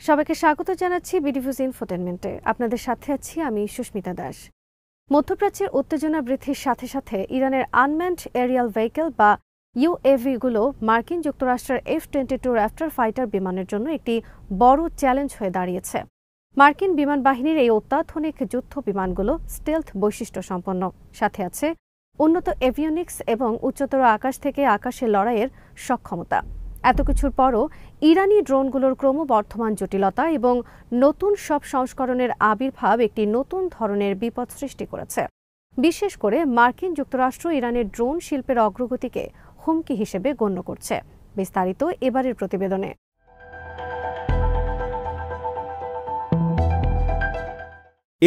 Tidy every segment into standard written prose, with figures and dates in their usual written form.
সবাইকে স্বাগত জানাচ্ছি বিডিভিউজ ইনফোটেনমেন্টে। আপনাদের সাথে আছি আমি সুস্মিতা দাস। মধ্যপ্রাচ্যের উত্তেজনা বৃদ্ধির সাথে সাথে ইরানের আনম্যান্ড এরিয়াল ভেহিকল বা ইউএভিগুলো মার্কিন যুক্তরাষ্ট্রের F-22 র্যাপ্টর ফাইটার বিমানের জন্য একটি বড় চ্যালেঞ্জ হয়ে দাঁড়িয়েছে। মার্কিন বিমান বাহিনীর এই অত্যাধুনিক যুদ্ধ বিমানগুলো স্টেলথ বৈশিষ্ট্য সম্পন্ন, সাথে আছে উন্নত এভিওনিক্স এবং উচ্চতর আকাশ থেকে আকাশে লড়াইয়ের সক্ষমতা। এত কিছুর পরও ইরানি ড্রোনগুলোর ক্রমবর্ধমান জটিলতা এবং নতুন সব সংস্করণের আবির্ভাব একটি নতুন ধরনের বিপদ সৃষ্টি করেছে। বিশেষ করে মার্কিন যুক্তরাষ্ট্র ইরানের ড্রোন শিল্পের অগ্রগতিকে হুমকি হিসেবে গণ্য করছে। বিস্তারিত এবারের প্রতিবেদনে।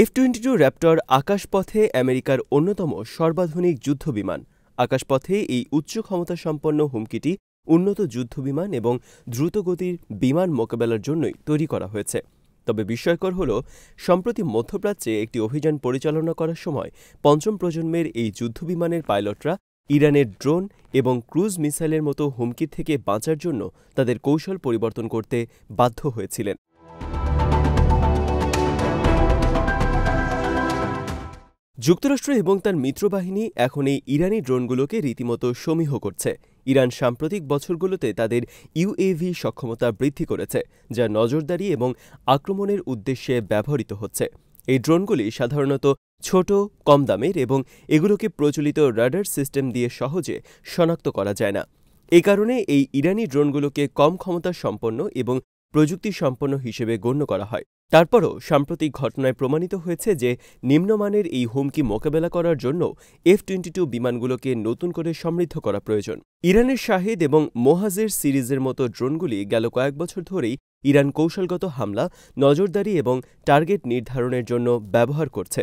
F-22 র্যাপ্টর আকাশপথে আমেরিকার অন্যতম সর্বাধুনিক যুদ্ধবিমান। আকাশপথে এই উচ্চ ক্ষমতাসম্পন্ন হুমকিটি উন্নত যুদ্ধবিমান এবং দ্রুতগতির বিমান মোকাবেলার জন্যই তৈরি করা হয়েছে। তবে বিস্ময়কর হল, সম্প্রতি মধ্যপ্রাচ্যে একটি অভিযান পরিচালনা করার সময় পঞ্চম প্রজন্মের এই যুদ্ধবিমানের পাইলটরা ইরানের ড্রোন এবং ক্রুজ মিসাইলের মতো হুমকির থেকে বাঁচার জন্য তাদের কৌশল পরিবর্তন করতে বাধ্য হয়েছিলেন। যুক্তরাষ্ট্র এবং তার মিত্রবাহিনী এখন এই ইরানি ড্রোনগুলোকে রীতিমতো সমীহ করছে। ইরান সাম্প্রতিক বছরগুলোতে তাদের ইউএভি সক্ষমতা বৃদ্ধি করেছে, যা নজরদারি এবং আক্রমণের উদ্দেশ্যে ব্যবহৃত হচ্ছে। এই ড্রোনগুলি সাধারণত ছোট, কম দামের এবং এগুলোকে প্রচলিত রাডার সিস্টেম দিয়ে সহজে শনাক্ত করা যায় না। এই কারণে এই ইরানি ড্রোনগুলোকে কম ক্ষমতা সম্পন্ন এবং প্রযুক্তি সম্পন্ন হিসেবে গণ্য করা হয়। তারপরও সাম্প্রতিক ঘটনায় প্রমাণিত হয়েছে যে নিম্নমানের এই হুমকি মোকাবেলা করার জন্য F-22 বিমানগুলোকে নতুন করে সমৃদ্ধ করা প্রয়োজন। ইরানের শাহেদ এবং মোহাজের সিরিজের মতো ড্রোনগুলি গেল কয়েক বছর ধরেই ইরান কৌশলগত হামলা, নজরদারি এবং টার্গেট নির্ধারণের জন্য ব্যবহার করছে।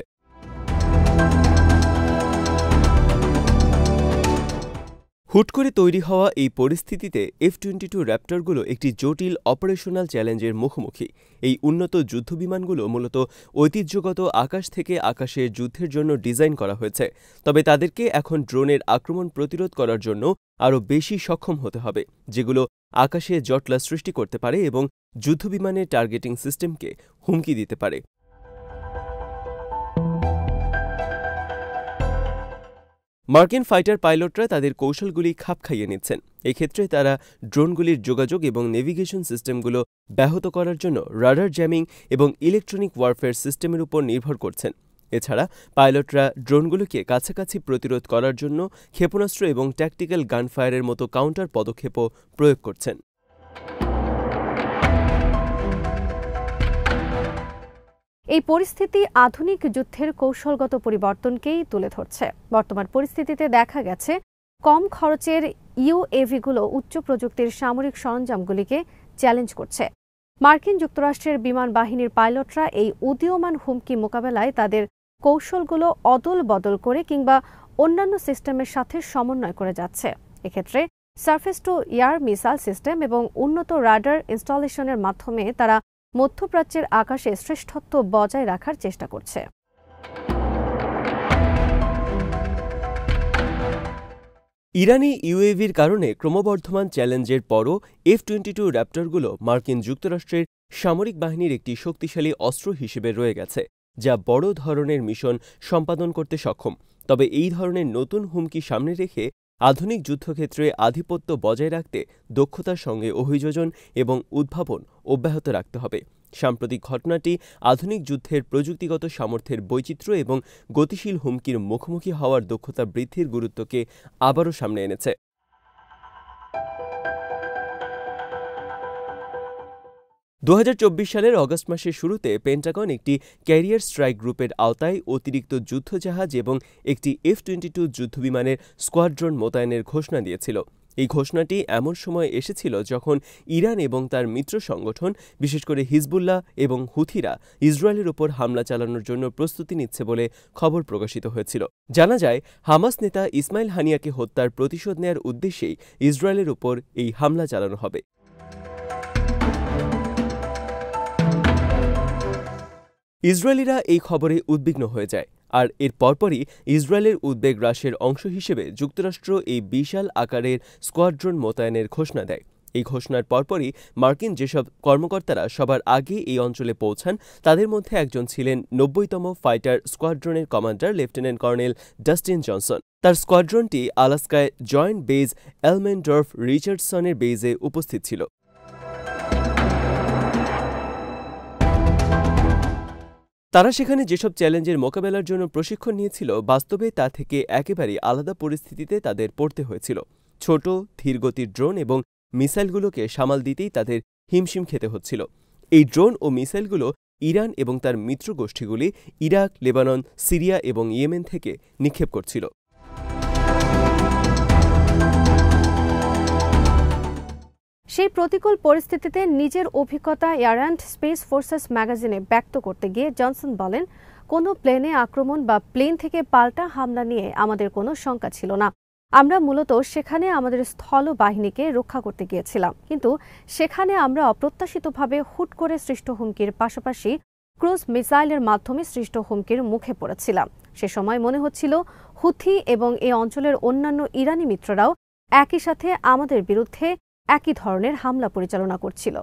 হুট করে তৈরি হওয়া এই পরিস্থিতিতে F-22 র্যাপ্টরগুলো একটি জটিল অপারেশনাল চ্যালেঞ্জের মুখোমুখি। এই উন্নত যুদ্ধবিমানগুলো মূলত ঐতিহ্যগত আকাশ থেকে আকাশে যুদ্ধের জন্য ডিজাইন করা হয়েছে, তবে তাদেরকে এখন ড্রোনের আক্রমণ প্রতিরোধ করার জন্য আরও বেশি সক্ষম হতে হবে, যেগুলো আকাশে জটলা সৃষ্টি করতে পারে এবং যুদ্ধবিমানের টার্গেটিং সিস্টেমকে হুমকি দিতে পারে। মার্কিন ফাইটার পাইলটরা তাদের কৌশলগুলি খাপ খাইয়ে নিচ্ছেন। এক্ষেত্রে তারা ড্রোনগুলির যোগাযোগ এবং নেভিগেশন সিস্টেমগুলো ব্যাহত করার জন্য রাডার জ্যামিং এবং ইলেকট্রনিক ওয়ারফেয়ার সিস্টেমের উপর নির্ভর করছেন। এছাড়া পাইলটরা ড্রোনগুলোকে কাছাকাছি প্রতিরোধ করার জন্য ক্ষেপণাস্ত্র এবং ট্যাকটিক্যাল গানফায়ারের মতো কাউন্টার পদক্ষেপও প্রয়োগ করছেন। এই পরিস্থিতি আধুনিক যুদ্ধের কৌশলগত পরিবর্তনকেই তুলে ধরছে। বর্তমান পরিস্থিতিতে দেখা গেছে কম খরচের ইউএভিগুলো উচ্চ প্রযুক্তির সামরিক সরঞ্জামগুলিকে চ্যালেঞ্জ করছে। মার্কিন যুক্তরাষ্ট্রের বিমান বাহিনীর পাইলটরা এই উদীয়মান হুমকি মোকাবেলায় তাদের কৌশলগুলো অদল বদল করে কিংবা অন্যান্য সিস্টেমের সাথে সমন্বয় করে যাচ্ছে। এক্ষেত্রে surface two air missile system এবং উন্নত রাডার ইনস্টলেশনের মাধ্যমে তারা মধ্যপ্রাচ্যের আকাশে শ্রেষ্ঠত্ব বজায় রাখার চেষ্টা করছে। ইরানি ইউএভির কারণে ক্রমবর্ধমান চ্যালেঞ্জের পরও F-22 র্যাপ্টরগুলো মার্কিন যুক্তরাষ্ট্রের সামরিক বাহিনীর একটি শক্তিশালী অস্ত্র হিসেবে রয়ে গেছে, যা বড় ধরনের মিশন সম্পাদন করতে সক্ষম। তবে এই ধরনের নতুন হুমকি সামনে রেখে আধুনিক যুদ্ধক্ষেত্রে আধিপত্য বজায় রাখতে দক্ষতার সঙ্গে অভিযোজন এবং উদ্ভাবন অব্যাহত রাখতে হবে। সাম্প্রতিক ঘটনাটি আধুনিক যুদ্ধের প্রযুক্তিগত সামর্থ্যের বৈচিত্র্য এবং গতিশীল হুমকির মুখোমুখি হওয়ার দক্ষতা বৃদ্ধির গুরুত্বকে আবারও সামনে এনেছে। দু সালের অগস্ট মাসের শুরুতে পেন্টাগন একটি ক্যারিয়ার স্ট্রাইক গ্রুপের আওতায় অতিরিক্ত যুদ্ধজাহাজ এবং একটি F-22 যুদ্ধবিমানের স্কোয়াড্রন মোতায়েনের ঘোষণা দিয়েছিল। এই ঘোষণাটি এমন সময় এসেছিল যখন ইরান এবং তার মিত্র সংগঠন, বিশেষ করে হিজবুল্লাহ এবং হুথিরা ইসরায়েলের ওপর হামলা চালানোর জন্য প্রস্তুতি নিচ্ছে বলে খবর প্রকাশিত হয়েছিল। জানা যায়, হামাস নেতা ইসমাইল হানিয়াকে হত্যার প্রতিশোধ নেয়ার উদ্দেশ্যেই ইসরায়েলের ওপর এই হামলা চালানো হবে। ইসরায়েলিরা এই খবরে উদ্বিগ্ন হয়ে যায়, আর এর পরপরই ইসরায়েলের উদ্বেগ হ্রাসের অংশ হিসেবে যুক্তরাষ্ট্র এই বিশাল আকারের স্কোয়াড্রন মোতায়েনের ঘোষণা দেয়। এই ঘোষণার পরপরই মার্কিন যেসব কর্মকর্তারা সবার আগে এই অঞ্চলে পৌঁছান তাদের মধ্যে একজন ছিলেন ৯০তম ফাইটার স্কোয়াড্রনের commander lieutenant colonel Dustin Johnson. তার স্কোয়াড্রনটি আলাস্কায় জয়েন্ট বেজ এলমেনডর্ফ রিচার্ডসনের বেজে উপস্থিত ছিল। তারা সেখানে যেসব চ্যালেঞ্জের মোকাবেলার জন্য প্রশিক্ষণ নিয়েছিল, বাস্তবে তা থেকে একেবারেই আলাদা পরিস্থিতিতে তাদের পড়তে হয়েছিল। ছোট ধীরগতির ড্রোন এবং মিসাইলগুলোকে সামাল দিতেই তাদের হিমশিম খেতে হচ্ছিল। এই ড্রোন ও মিসাইলগুলো ইরান এবং তার মিত্র গোষ্ঠীগুলি ইরাক, লেবানন, সিরিয়া এবং ইয়েমেন থেকে নিক্ষেপ করছিল। সেই প্রতিকূল পরিস্থিতিতে নিজের অভিজ্ঞতা এয়ার অ্যান্ড স্পেস ফোর্সেস ম্যাগাজিনে ব্যক্ত করতে গিয়ে জনসন বলেন, কোনো প্লেনে আক্রমণ বা প্লেন থেকে পাল্টা হামলা নিয়ে আমাদের কোনো শঙ্কা ছিল না। আমরা মূলত সেখানে আমাদের স্থল বাহিনীকে রক্ষা করতে গিয়েছিলাম, কিন্তু সেখানে আমরা অপ্রত্যাশিতভাবে হুট করে সৃষ্ট হুমকির পাশাপাশি ক্রুজ মিসাইলের মাধ্যমে সৃষ্ট হুমকির মুখে পড়েছিলাম। সে সময় মনে হচ্ছিল হুথি এবং এই অঞ্চলের অন্যান্য ইরানি মিত্ররাও একই সাথে আমাদের বিরুদ্ধে একই ধরনের হামলা পরিচালনা করছিল।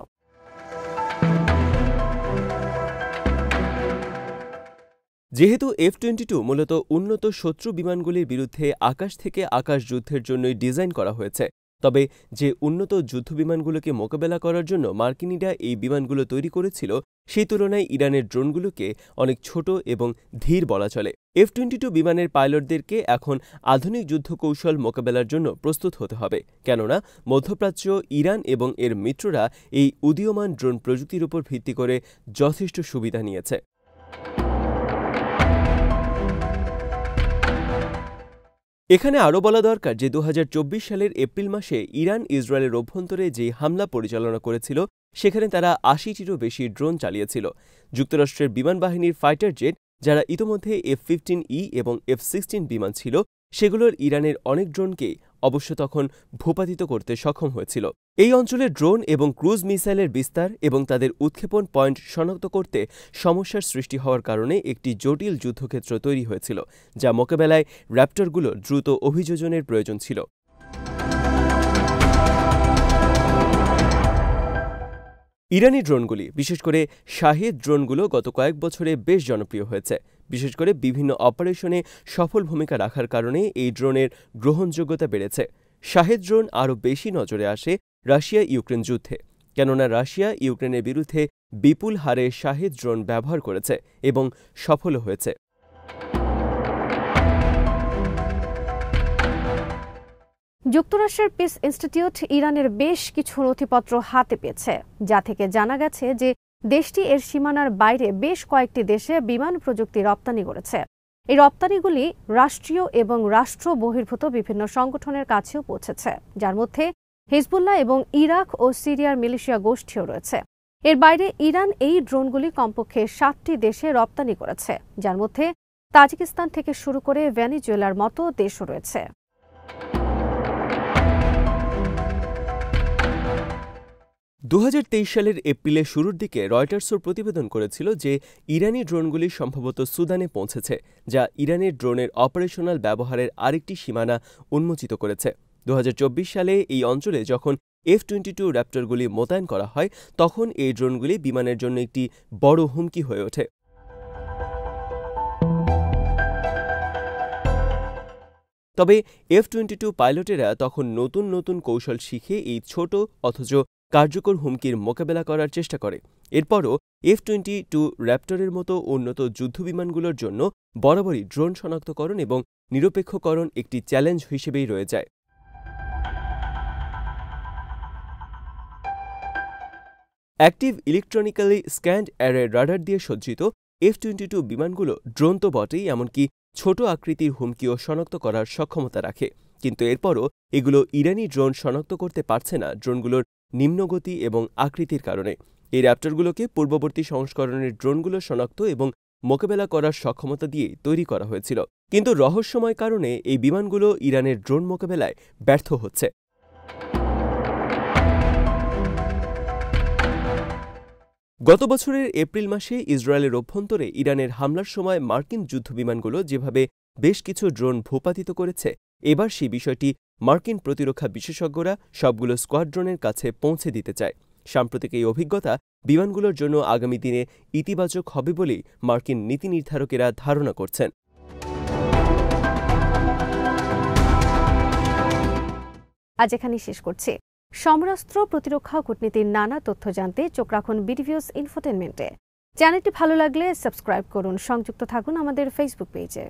যেহেতু F-22 মূলত উন্নত শত্রু বিমানগুলির বিরুদ্ধে আকাশ থেকে আকাশ যুদ্ধের জন্যই ডিজাইন করা হয়েছে, তবে যে উন্নত যুদ্ধবিমানগুলোকে মোকাবেলা করার জন্য মার্কিনিরা এই বিমানগুলো তৈরি করেছিল, সেই তুলনায় ইরানের ড্রোনগুলোকে অনেক ছোট এবং ধীর বলা চলে। F-22 বিমানের পাইলটদেরকে এখন আধুনিক যুদ্ধকৌশল মোকাবেলার জন্য প্রস্তুত হতে হবে, কেননা মধ্যপ্রাচ্য, ইরান এবং এর মিত্ররা এই উদীয়মান ড্রোন প্রযুক্তির উপর ভিত্তি করে যথেষ্ট সুবিধা নিয়েছে। এখানে আরও বলা দরকার যে ২০২৪ সালের এপ্রিল মাসে ইরান ইসরায়েলের অভ্যন্তরে যে হামলা পরিচালনা করেছিল, সেখানে তারা ৮০টিরও বেশি ড্রোন চালিয়েছিল। যুক্তরাষ্ট্রের বিমান বাহিনীর ফাইটার জেট, যারা ইতোমধ্যে F-15E এবং F-16 বিমান ছিল, সেগুলোর ইরানের অনেক ড্রোনকেই অবশ্য তখন ভূপাতিত করতে সক্ষম হয়েছিল। এই অঞ্চলে ড্রোন এবং ক্রুজ মিসাইলের বিস্তার এবং তাদের উৎক্ষেপণ পয়েন্ট শনাক্ত করতে সমস্যার সৃষ্টি হওয়ার কারণে একটি জটিল যুদ্ধক্ষেত্র তৈরি হয়েছিল, যা মোকাবেলায় র্যাপটরগুলোর দ্রুত অভিযোজনের প্রয়োজন ছিল। ইরানি ড্রোনগুলি, বিশেষ করে শাহেদ ড্রোনগুলো গত কয়েক বছরে বেশ জনপ্রিয় হয়েছে। বিশেষ করে বিভিন্ন অপারেশনে সফল ভূমিকা রাখার কারণে এই ড্রোনের গ্রহণযোগ্যতা বেড়েছে। শাহেদ ড্রোন আরও বেশি নজরে আসে রাশিয়া ইউক্রেন যুদ্ধে, কেননা রাশিয়া ইউক্রেনের বিরুদ্ধে বিপুল হারে শাহেদ ড্রোন ব্যবহার করেছে এবং সফলও হয়েছে। যুক্তরাষ্ট্রের পিস ইনস্টিটিউট ইরানের বেশ কিছু নথিপত্র হাতে পেয়েছে, যা থেকে জানা গেছে যে দেশটি এর সীমানার বাইরে বেশ কয়েকটি দেশে বিমান প্রযুক্তি রপ্তানি করেছে। এই রপ্তানিগুলি রাষ্ট্রীয় এবং রাষ্ট্র বহির্ভূত বিভিন্ন সংগঠনের কাছেও পৌঁছেছে, যার মধ্যে হিজবুল্লাহ এবং ইরাক ও সিরিয়ার মিলিশিয়া গোষ্ঠীও রয়েছে। এর বাইরে ইরান এই ড্রোনগুলি কমপক্ষে ৭টি দেশে রপ্তানি করেছে, যার মধ্যে তাজিকিস্তান থেকে শুরু করে ভেনেজুয়েলার মতো দেশও রয়েছে। ২০২৩ সালের এপ্রিলের শুরুর দিকে রয়টার্সও প্রতিবেদন করেছিল যে ইরানি ড্রোনগুলি সম্ভবত সুদানে পৌঁছেছে, যা ইরানের ড্রোনের অপারেশনাল ব্যবহারের আরেকটি সীমানা উন্মোচিত করেছে। ২০২৪ সালে এই অঞ্চলে যখন F-22 র্যাপটরগুলি মোতায়েন করা হয়, তখন এই ড্রোনগুলি বিমানের জন্য একটি বড় হুমকি হয়ে ওঠে। তবে F-22 পাইলটেরা তখন নতুন নতুন কৌশল শিখে এই ছোট অথচ কার্যকর হুমকির মোকাবেলা করার চেষ্টা করে। এরপরও F-22 র্যাপটরের মতো উন্নত যুদ্ধবিমানগুলোর জন্য বরাবরই ড্রোন শনাক্তকরণ এবং নিরপেক্ষকরণ একটি চ্যালেঞ্জ হিসেবেই রয়ে যায়। Active electronically scanned array radar দিয়ে সজ্জিত F-22 বিমানগুলো ড্রোন তো বটেই, এমনকি ছোট আকৃতির হুমকিও শনাক্ত করার সক্ষমতা রাখে। কিন্তু এরপরও এগুলো ইরানি ড্রোন শনাক্ত করতে পারছে না নিম্নগতি নিম্নগতি এবং আকৃতির কারণে। এই র্যাপটরগুলোকে পূর্ববর্তী সংস্করণের ড্রোনগুলো শনাক্ত এবং মোকাবেলা করার সক্ষমতা দিয়ে তৈরি করা হয়েছিল, কিন্তু রহস্যময় কারণে এই বিমানগুলো ইরানের ড্রোন মোকাবেলায় ব্যর্থ হচ্ছে। গত বছরের এপ্রিল মাসে ইসরায়েলের অভ্যন্তরে ইরানের হামলার সময় মার্কিন যুদ্ধবিমানগুলো যেভাবে বেশ কিছু ড্রোন ভূপাতিত করেছে, এবার সেই বিষয়টি মার্কিন প্রতিরক্ষা বিশেষজ্ঞরা সবগুলো স্কোয়াড্রনের কাছে পৌঁছে দিতে চায়। সাম্প্রতিক এই অভিজ্ঞতা বিমানগুলোর জন্য আগামী দিনে ইতিবাচক হবে বলেই মার্কিন নীতি নির্ধারকেরা ধারণা করছেন। আজ এখানেই শেষ করছি। সমরাস্ত্র, প্রতিরক্ষা ও কূটনীতির নানা তথ্য জানতে চোখ রাখুন বিডিভিউজ ইনফোটেনমেন্টে। চ্যানেলটি ভালো লাগলে সাবস্ক্রাইব করুন, সংযুক্ত থাকুন আমাদের ফেসবুক পেজে।